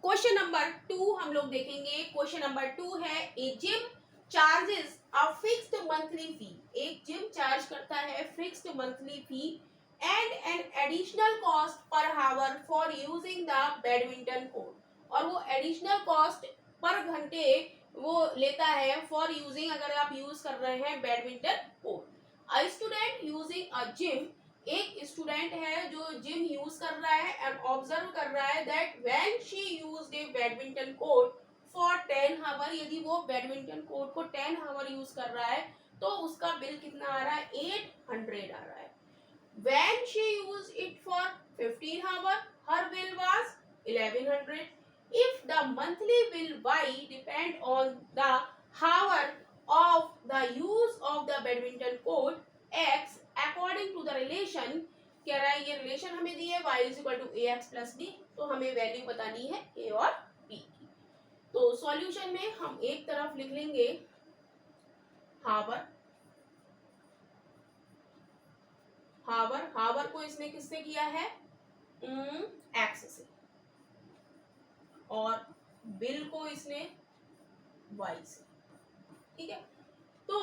Question number 2 हम लोग देखेंगे। क्वेश्चन नंबर 2 है a gym charges a fixed monthly fee. एक जिम चार्ज करता है fixed monthly fee and an additional cost per hour for using the badminton court. और वो एडिशनल कॉस्ट पर घंटे वो लेता है फॉर यूजिंग, अगर आप यूज कर रहे हैं badminton court. A student using a gym, एक स्टूडेंट है जो जिम यूज कर रहा है एंड ऑब्जर्व कर रहा है that when she used a badminton court for 10 hour, यदि वो बैडमिंटन कोर्ट को 10 आवर यूज कर रहा है तो उसका बिल कितना आ रहा है, 800 आ रहा है। When she used it for 15 hour her bill was 1100। If the monthly bill Y depend on the hour of the use of the badminton court x according to the relation, कह रहा है ये रिलेशन हमें दी है y is equal to ax plus b, तो हमें value बतानी है a और b की। तो सॉल्यूशन में हम एक तरफ लिख लेंगे हावर, हावर हावर को इसने किससे किया है, x से, और बिल को इसने y से। ठीक है, तो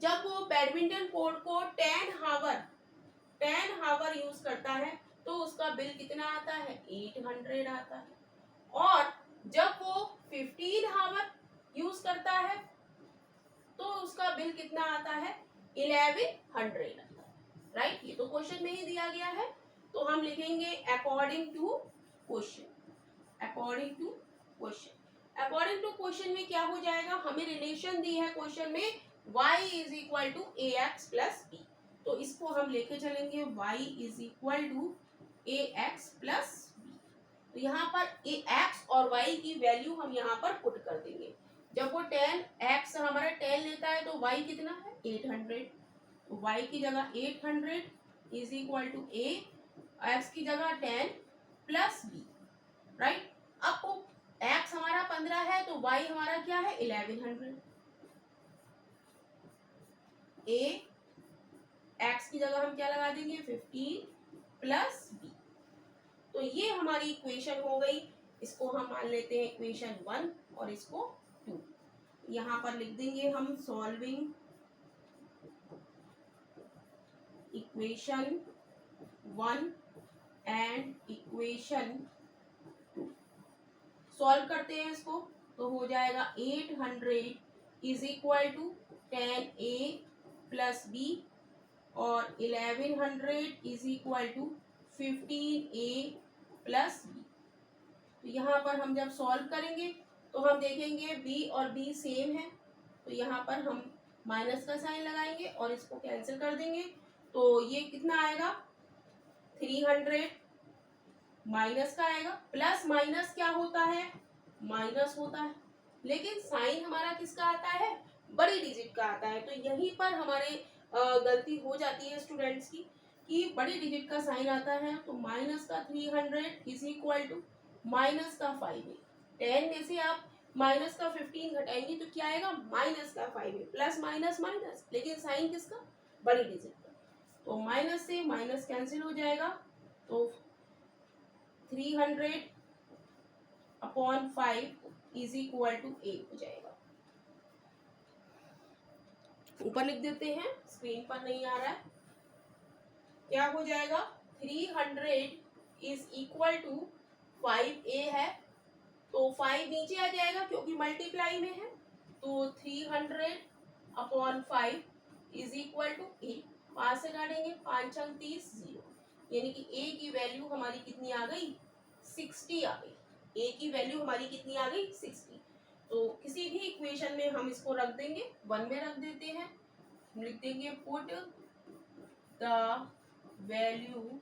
जब वो बैडमिंटन कोर्ट को 10 हावर यूज करता है तो उसका बिल कितना आता है, 800 आता है। और जब वो 15 हावर यूज करता है तो उसका बिल कितना आता है, 1100 आता है। राइट, ये तो क्वेश्चन में ही दिया गया है, तो हम लिखेंगे according to question. According to question, according to question में क्या हो जाएगा, हमें रिलेशन दी है क्वेश्चन में y is equal to a x plus b, तो इसको हम लेके चलेंगे y is equal to a x plus b. तो यहाँ पर ए एक्स और y की वैल्यू हम यहाँ पर पुट कर देंगे। जब वो 10 x हमारा 10 लेता है तो y कितना है, 800, तो y की जगह 800 is equal to a, x की जगह 10 प्लस बी। राइट, अब वो x हमारा 15 है तो y हमारा क्या है, 1100। a x की जगह हम क्या लगा देंगे, 15 प्लस b। तो ये हमारी इक्वेशन हो गई, इसको हम मान लेते हैं इक्वेशन 1 और इसको 2। यहाँ पर लिख देंगे हम solving equation 1 and equation 2। Solve करते हैं इसको, तो हो जाएगा 800 is equal to 10a plus b और 1100 is equal to 15a plus b. तो यहाँ पर हम जब सॉल्व करेंगे तो हम देखेंगे b और b सेम है, तो यहाँ पर हम माइनस का साइन लगाएंगे और इसको कैंसिल कर देंगे। तो ये कितना आएगा, 300 माइनस का आएगा, प्लस माइनस क्या होता है, माइनस होता है, लेकिन साइन हमारा किसका आता है, बड़ी डिजिट का आता है। तो यहीं पर हमारे गलती हो जाती है स्टूडेंट्स की कि बड़ी डिजिट का साइन आता है, तो माइनस का 300 इज इक्वल टू माइनस का 5a। 10 में से आप माइनस का 15 घटाएंगे तो क्या आएगा, माइनस का 5a, प्लस माइनस माइनस, लेकिन साइन किसका, बड़ी डिजिट का, तो माइनस से माइनस कैंसिल हो जाएगा, तो 300 upon 5 is equal to a हो जाएगा। ऊपर लिख देते हैं, स्क्रीन पर नहीं आ रहा है, क्या हो जाएगा, 300 इज इक्वल टू 5a है, तो 5 नीचे आ जाएगा क्योंकि मल्टीप्लाई में है, तो 300 upon 5 is equal to a। 5 से काटेंगे, 5 छंग 30, 0, यानी कि a की वैल्यू हमारी कितनी आ गई, 60 आ गई। a की वैल्यू हमारी कितनी आ गई, 60। तो किसी भी इक्वेशन में हम इसको रख देंगे, 1 में रख देते हैं, हम लिख देंगे put the value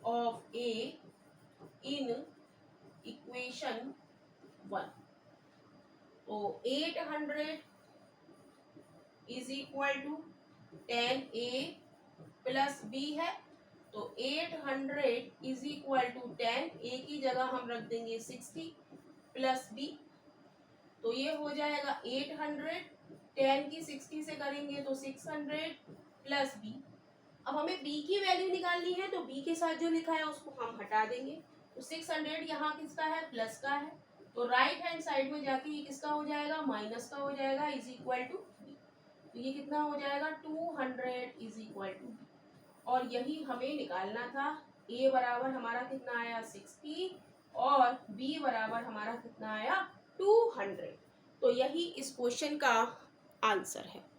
of a in equation 1। तो 800 is equal to 10a plus b है, तो 800 इज इक्वल टू 10, a की जगह हम रख देंगे 60 प्लस b, तो ये हो जाएगा 800, 10 की 60 से करेंगे तो 600 प्लस b। अब हमें b की वैल्यू निकालनी है, तो b के साथ जो लिखा है उसको हम हटा देंगे, तो 600 यहाँ किसका है, प्लस का है, तो राइट हैंड साइड में जाके ये किसका हो जाएगा, माइनस का हो जाएगा, इज इक्वल टू बी। तो ये कितना हो जाएगा, 200 इज इक्वल टू बी। और यही हमें निकालना था। ए बराबर हमारा कितना आया, 60, और बी बराबर हमारा कितना आया, 200। तो यही इस क्वेश्चन का आंसर है।